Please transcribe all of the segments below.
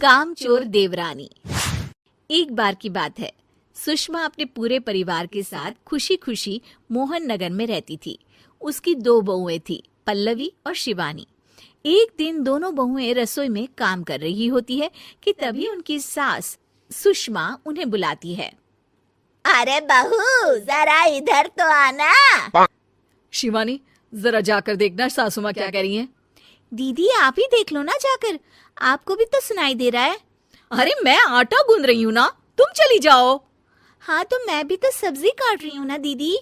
कामचोर देवरानी। एक बार की बात है, सुषमा अपने पूरे परिवार के साथ खुशी खुशी मोहन नगर में रहती थी। उसकी 2 बहुएं थी, पल्लवी और शिवानी। एक दिन दोनों बहुएं रसोई में काम कर रही होती है कि तभी उनकी सास सुषमा उन्हें बुलाती है। अरे बहू, जरा इधर तो आना। शिवानी, जरा जाकर देखना सासू माँ क्या कह रही हैं। दीदी आप ही देख लो ना जाकर, आपको भी तो सुनाई दे रहा है। अरे मैं आटा गूंद रही हूँ ना, तुम चली जाओ। हाँ तो मैं भी तो सब्जी काट रही हूँ ना दीदी।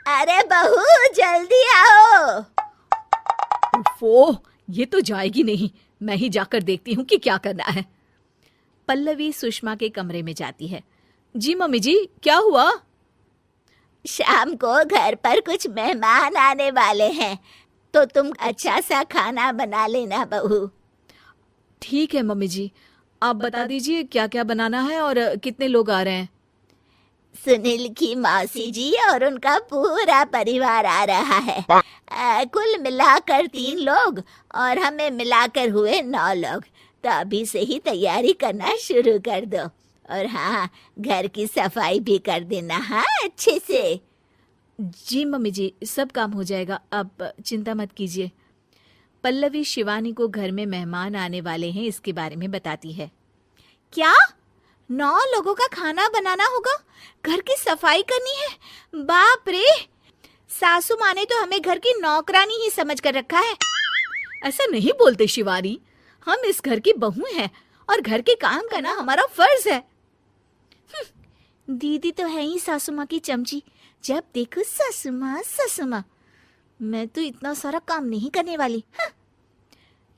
अरे बहू, जल्दी आओ। ओफो, ये तो जाएगी नहीं। मैं ही जाकर देखती हूँ कि क्या करना है। पल्लवी सुषमा के कमरे में जाती है। जी मम्मी जी, क्या हुआ? शाम को घर पर कुछ मेहमान आने वाले हैं, तो तुम अच्छा सा खाना बना लेना बहू। ठीक है मम्मी जी, आप बता दीजिए क्या क्या बनाना है और कितने लोग आ रहे हैं। सुनील की मौसी जी और उनका पूरा परिवार आ रहा है। कुल मिलाकर 3 लोग और हमें मिलाकर हुए 9 लोग। तो अभी से ही तैयारी करना शुरू कर दो। और हाँ, घर की सफाई भी कर देना, हाँ, अच्छे से। जी मम्मी जी, सब काम हो जाएगा, आप चिंता मत कीजिए। पल्लवी शिवानी को घर में मेहमान आने वाले हैं इसके बारे में बताती है। क्या 9 लोगों का खाना बनाना होगा, घर की सफाई करनी है? बाप रे, सासू माँ ने तो हमें घर की नौकरानी ही समझ कर रखा है। ऐसा नहीं बोलते शिवानी, हम इस घर की बहू हैं और घर के काम करना हमारा फर्ज है। दीदी तो है ही सासू माँ की चमची, जब देखो सासू माँ सासू माँ। मैं तो इतना सारा काम नहीं करने वाली।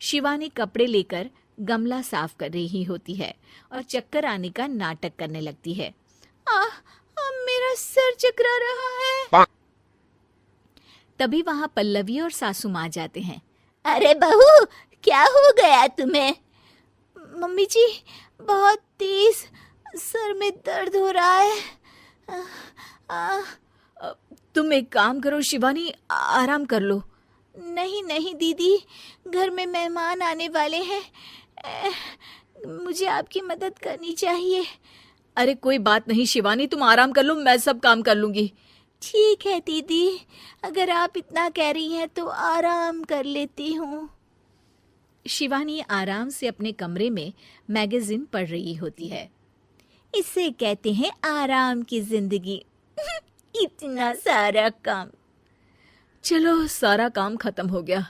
शिवानी कपड़े लेकर गमला साफ कर रही होती है और चक्कर आने का नाटक करने लगती है। मेरा सर चकरा रहा है। तभी वहां पल्लवी और सासू माँ जाते हैं। अरे बहू, क्या हो गया तुम्हें? मम्मी जी, बहुत तेज सर में दर्द हो रहा है। तुम एक काम करो शिवानी, आराम कर लो। नहीं नहीं दीदी, घर में मेहमान आने वाले हैं, मुझे आपकी मदद करनी चाहिए। अरे कोई बात नहीं शिवानी, तुम आराम कर लो, मैं सब काम कर लूंगी। ठीक है दीदी, अगर आप इतना कह रही हैं तो आराम कर लेती हूँ। शिवानी आराम से अपने कमरे में मैगजीन पढ़ रही होती है। इसे कहते हैं आराम की जिंदगी। इतना सारा काम। चलो, सारा काम खत्म हो गया,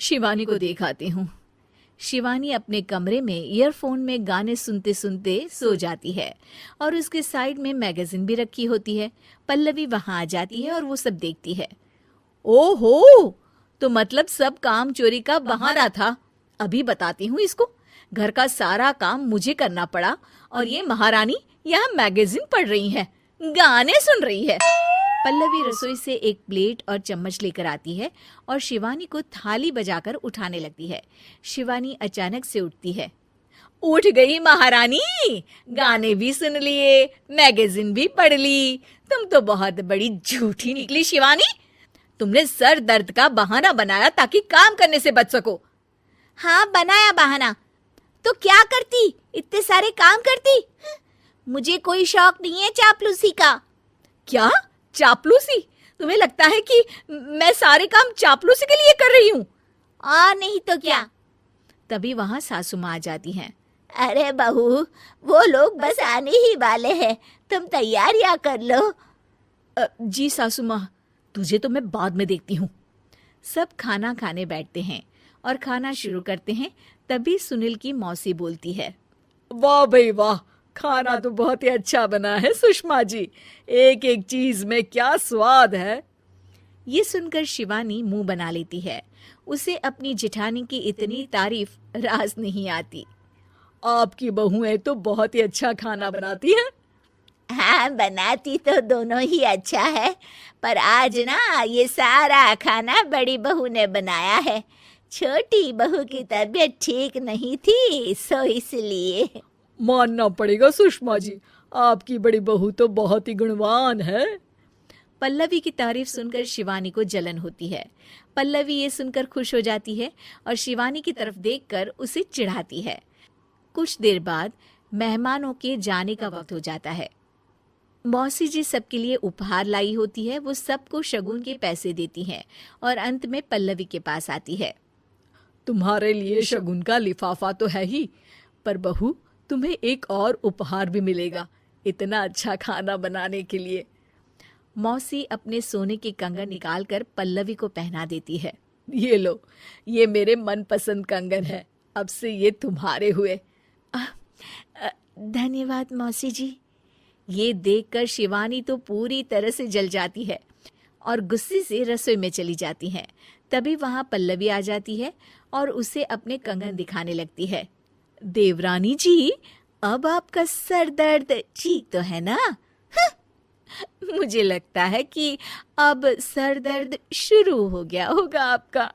शिवानी को दिखाती हूँ। शिवानी अपने कमरे में ईयरफोन में गाने सुनते सुनते सो जाती है और उसके साइड में मैगजीन भी रखी होती है। पल्लवी वहां आ जाती है और वो सब देखती है। ओहो, तो मतलब सब काम चोरी का बहाना था। अभी बताती हूँ इसको। घर का सारा काम मुझे करना पड़ा और ये महारानी यहाँ मैगजीन पढ़ रही है, गाने सुन रही है। पल्लवी रसोई से एक प्लेट और चम्मच लेकर आती है और शिवानी को थाली बजाकर उठाने लगती है। शिवानी अचानक से उठती है। उठ गई महारानी, गाने भी सुन लिए, मैगजीन भी पढ़ ली। तुम तो बहुत बड़ी झूठी निकली शिवानी। तुमने सर दर्द का बहाना बनाया ताकि काम करने से बच सको। हाँ, बनाया बहाना, तो क्या करती, इतने सारे काम करती। मुझे कोई शौक नहीं है चापलूसी का। क्या चापलूसी? तुम्हें लगता है कि मैं सारे काम चापलूसी के लिए कर रही हूँ? और नहीं तो क्या। तभी वहां सासू माँ आ जाती हैं। अरे बहू, वो लोग बस आने ही वाले हैं, तुम तैयारियां कर लो। जी सासू माँ, तुझे तो मैं बाद में देखती हूँ। सब खाना खाने बैठते हैं और खाना शुरू करते हैं। तभी सुनील की मौसी बोलती है। वाह भाई वाह, खाना तो बहुत ही अच्छा बना है सुषमा जी। एक एक चीज में क्या स्वाद है। ये सुनकर शिवानी मुंह बना लेती है। उसे अपनी जेठानी की इतनी तारीफ रास नहीं आती। आपकी बहुएं तो बहुत ही अच्छा खाना बनाती हैं। हाँ, बनाती तो दोनों ही अच्छा है, पर आज ना ये सारा खाना बड़ी बहू ने बनाया है। छोटी बहू की तबीयत ठीक नहीं थी, सो इसलिए। मानना पड़ेगा सुषमा जी, आपकी बड़ी बहू तो बहुत ही गुणवान है। पल्लवी की तारीफ सुनकर शिवानी को जलन होती है। पल्लवी ये सुनकर खुश हो जाती है और शिवानी की तरफ देखकर उसे चिढ़ाती है। कुछ देर बाद मेहमानों के जाने का वक्त हो जाता है। मौसी जी सबके लिए उपहार लाई होती है। वो सबको शगुन के पैसे देती हैं और अंत में पल्लवी के पास आती है। तुम्हारे लिए शगुन का लिफाफा तो है ही, पर बहू तुम्हें एक और उपहार भी मिलेगा इतना अच्छा खाना बनाने के लिए। मौसी अपने सोने के कंगन निकालकर पल्लवी को पहना देती है। ये लो, ये मेरे मनपसंद कंगन है, अब से ये तुम्हारे हुए। धन्यवाद मौसी जी। ये देखकर शिवानी तो पूरी तरह से जल जाती है और गुस्से से रसोई में चली जाती है। तभी वहां पल्लवी आ जाती है और उसे अपने कंगन दिखाने लगती है। देवरानी जी, अब आपका सर दर्द ठीक तो है ना? मुझे लगता है कि अब सर दर्द शुरू हो गया होगा आपका।